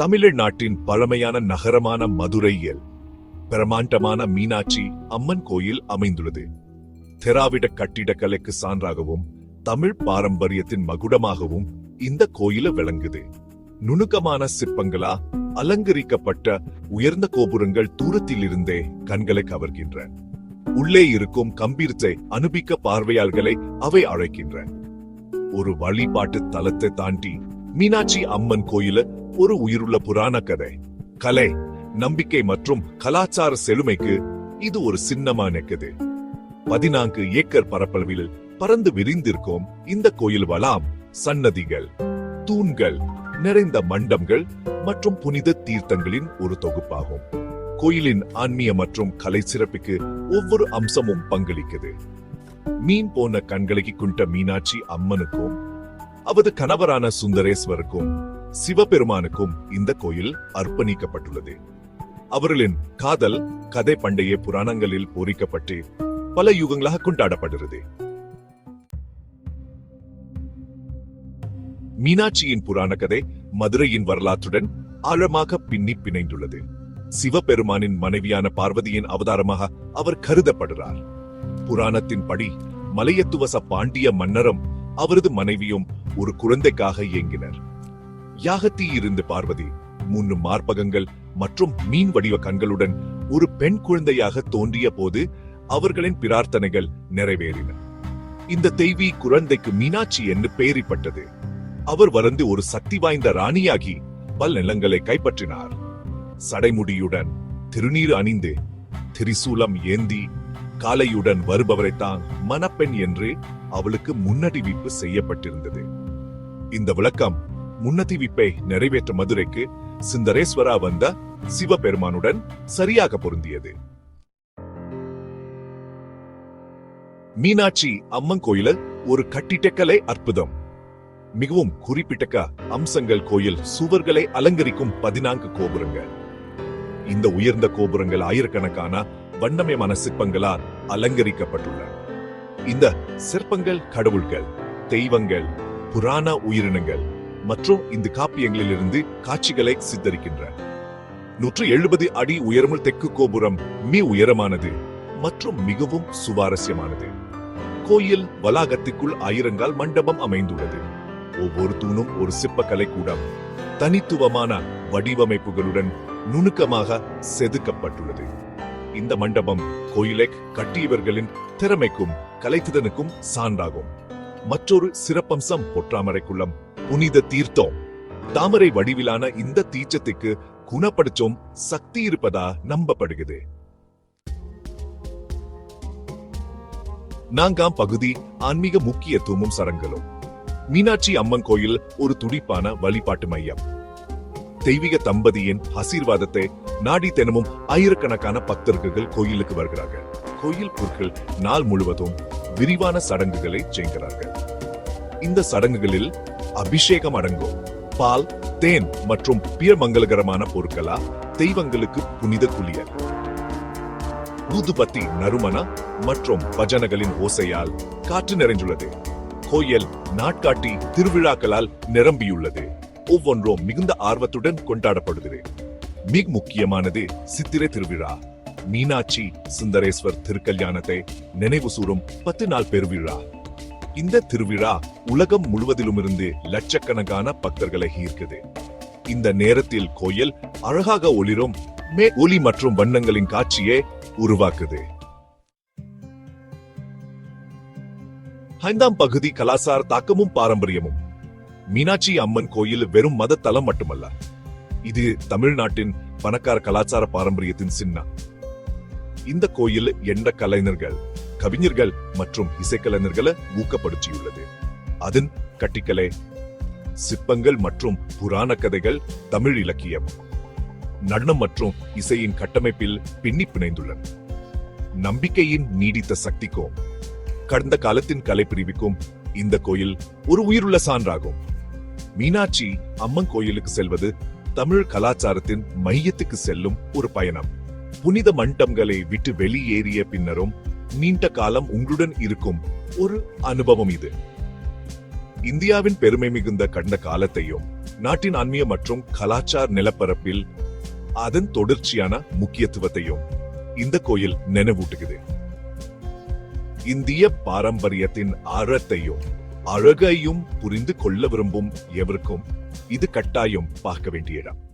தமிழ்நாட்டின் பழமையான நகரமான மதுரையில் பிரமாண்டமான மீனாட்சி அம்மன் கோயில் அமைந்துள்ளது. திராவிட கட்டிடக்கலைக்கு சான்றாகவும் தமிழ் பாரம்பரியத்தின் மகுடமாகவும் இந்த கோயில விளங்குது. நுணுக்கமான சிற்பங்களா அலங்கரிக்கப்பட்ட உயர்ந்த கோபுரங்கள் தூரத்தில் இருந்தே கண்களை கவர்கின்றன. உள்ளே இருக்கும் கம்பீரத்தை அனுபவிக்க பார்வையாளர்களை அவை அழைக்கின்றன. ஒரு வழிபாட்டு தலத்தை தாண்டி மீனாட்சி அம்மன் கோயில ஒரு உயிருள்ள புராண கதை, கலை, நம்பிக்கை மற்றும் கலாச்சார செழுமைக்கு இது ஒரு சின்னமான கதை. 14 ஏக்கர் பரப்பளவில் பறந்து விரிந்திருக்கும் இந்த கோயில் வளாம் சன்னதிகள், தூண்கள் நிறைந்த மண்டபங்கள் மற்றும் புனித தீர்த்தங்களின் ஒரு தொகுப்பாகும். கோயிலின் ஆன்மீக மற்றும் கலை சிறப்புக்கு ஒவ்வொரு அம்சமும் பங்களிக்குது. மீன் போன கண்களை கொண்ட மீனாட்சி அம்மனுக்கும் அவரது கணவரான சுந்தரேஸ்வருக்கும் சிவபெருமானுக்கும் இந்த கோயில் அர்ப்பணிக்கப்பட்டுள்ளது. அவர்களின் காதல் கதை பண்டைய புராணங்களில் பொறிக்கப்பட்டு பல யுகங்களாக கொண்டாடப்படுகிறது. மீனாட்சியின் புராண கதை மதுரையின் வரலாற்றுடன் ஆழமாக பின்னி பிணைந்துள்ளது. சிவபெருமானின் மனைவியான பார்வதியின் அவதாரமாக அவர் கருதப்படுகிறார். புராணத்தின் படி மலையத்துவச பாண்டிய மன்னரும் அவரது மனைவியும் ஒரு குழந்தைக்காக இயங்கினர். யாகத்தில் இருந்து பார்வதி 3 மார்பகங்கள் மற்றும் மீன் வடிவ கண்களுடன் ஒரு பெண் குழந்தையாக தோன்றிய போது அவர்களின் பிரார்த்தனைகள் நிறைவேறின. இந்த தெய்வீ குழந்தைக்கு மீனாட்சி என்று பெயரிடப்பட்டது. அவர் வளர்ந்து ஒரு சக்தி வாய்ந்த ராணியாகி பல நிலங்களை கைப்பற்றினார். சடைமுடியுடன் திருநீர் அணிந்து திரிசூலம் ஏந்தி காலையுடன் வருபவரைத்தான் மணப்பெண் என்று அவளுக்கு முன்னறிவிப்பு செய்யப்பட்டிருந்தது. இந்த விளக்கம் முன்னறிவிப்பை நிறைவேற்ற மதுரைக்கு சுந்தரேஸ்வரா வந்த சிவபெருமானுடன் சரியாக பொருந்தியது. மீனாட்சி அம்மன் கோயில ஒரு கட்டிடக்கலை அற்புதம். மிகவும் குறிப்பிட்ட அம்சங்கள் கோயில் சுவர்களை அலங்கரிக்கும் 14 கோபுரங்கள். இந்த உயர்ந்த கோபுரங்கள் ஆயிரக்கணக்கான வண்ணமயமான சிற்பங்களால் அலங்கரிக்கப்பட்டுள்ளன. இந்த சிற்பங்கள் கடவுள்கள், தெய்வங்கள், புராண உயிரினங்கள் மற்றும் இந்த காப்பியங்களிலிருந்து காட்சிகளை சித்தரிக்கின்றன. 170 அடி உயரமுள்ள தெற்கு கோபுரம் மிக உயரமானது மற்றும் மிகவும் சுவாரஸ்யமானது. கோயில் வளாகத்திற்குள் ஆயிரங்கால் மண்டபம் அமைந்துள்ளது. ஒவ்வொரு தூணும் ஒரு சிற்பக்கலை கூடம் தனித்துவமான வடிவமைப்புகளுடன் நுணுக்கமாக செதுக்கப்பட்டுள்ளது. இந்த மண்டபம் கோயிலை கட்டியவர்களின் திறமைக்கும் கலைத்திறனுக்கும் சான்றாகும். மற்றொரு சிறப்பம்சம் பொற்றாமரை குளம், புனித தீர்த்தம். தாமரை வடிவிலான இந்த தீர்த்தத்துக்கு குணப்படுத்தும் சக்தி இருப்பதா நம்பப்படுகிறது. 4ஆம் பகுதி ஆன்மீக முக்கியத்துவமும் சடங்குகளும். மீனாட்சி அம்மன் கோயில் ஒரு துடிப்பான வழிபாட்டு மையம். தெய்வீக தம்பதியின் ஆசீர்வாதத்தை நாடி தினமும் ஆயிரக்கணக்கான பக்தர்கள் கோயிலுக்கு வருகிறார்கள். கோயில் பொருட்கள் நாள் முழுவதும் விரிவான சடங்குகளை செய்கிறார்கள். இந்த சடங்குகளில் அபிஷேகம் அடங்கும். பால், தேன் மற்றும் பிற மங்களகரமான பொருட்களா தெய்வங்களுக்கு புனித குளியல். ஊதுபத்தி நறுமண மற்றும் பஜனைகளின் ஓசையால் காற்று நிறைந்துள்ளது. கோயில் நாட்காட்டி திருவிழாக்களால் நிரம்பியுள்ளது. ஒவ்வொன்றும் மிகுந்த ஆர்வத்துடன் கொண்டாடப்படுகிறது. மிக முக்கியமானது சித்திரை திருவிழா. மீனாட்சி சுந்தரேஸ்வர் திருக்கல்யாணத்தை நினைவு கூறும் 10 நாள் பெருவிழா. இந்த திருவிழா உலகம் முழுவதிலுமிருந்து லட்சக்கணக்கான பக்தர்களை ஈர்க்குது. இந்த நேரத்தில் கோயில் அழகாக ஒளிரும் ஒளி மற்றும் வண்ணங்களின் காட்சியை உருவாக்குது. 5ஆம் பகுதி கலாச்சார தாக்கமும் பாரம்பரியமும். மீனாட்சி அம்மன் கோயில் வெறும் மத தலம் மட்டுமல்ல, இது தமிழ்நாட்டின் பணக்கார கலாச்சார பாரம்பரியத்தின் சின்னம். இந்த கோயில் எண்ட கலைஞர்கள், கவிஞர்கள் மற்றும் இசைக்கலைஞர்களை ஊக்கப்படுத்தியுள்ளது. அதன் கட்டிக்கலை, சிற்பங்கள் மற்றும் புராண கதைகள், தமிழ் இலக்கியம், நடனம் மற்றும் இசையின் கட்டமைப்பில் பின்னி பிணைந்துள்ளன. நம்பிக்கையின் நீடித்த சக்திக்கும் கடந்த காலத்தின் கலைப்பிரிவுக்கும் இந்த கோயில் ஒரு உயிருள்ள சான்றாகும். மீனாட்சி அம்மன் கோயிலுக்கு செல்வது தமிழ் கலாச்சாரத்தின் மையத்துக்கு செல்லும் ஒரு பயணம். புனித மண்டபங்களை விட்டு வெளியேறிய பின்னரும் நீண்ட காலம் உங்களுடன் இருக்கும் ஒரு அனுபவம் இது. இந்தியாவின் பெருமை மிகுந்த கடந்த காலத்தையும் நாட்டின் ஆன்மீக மற்றும் கலாச்சார நிலப்பரப்பில் அதன் தொடர்ச்சியான முக்கியத்துவத்தையும் இந்த கோயில் நினைவூட்டுகிறது. இந்திய பாரம்பரியத்தின் ஆழத்தையும் அழகையும் புரிந்து கொள்ள விரும்பும் எவருக்கும் இது கட்டாயம் பார்க்க வேண்டிய இடம்.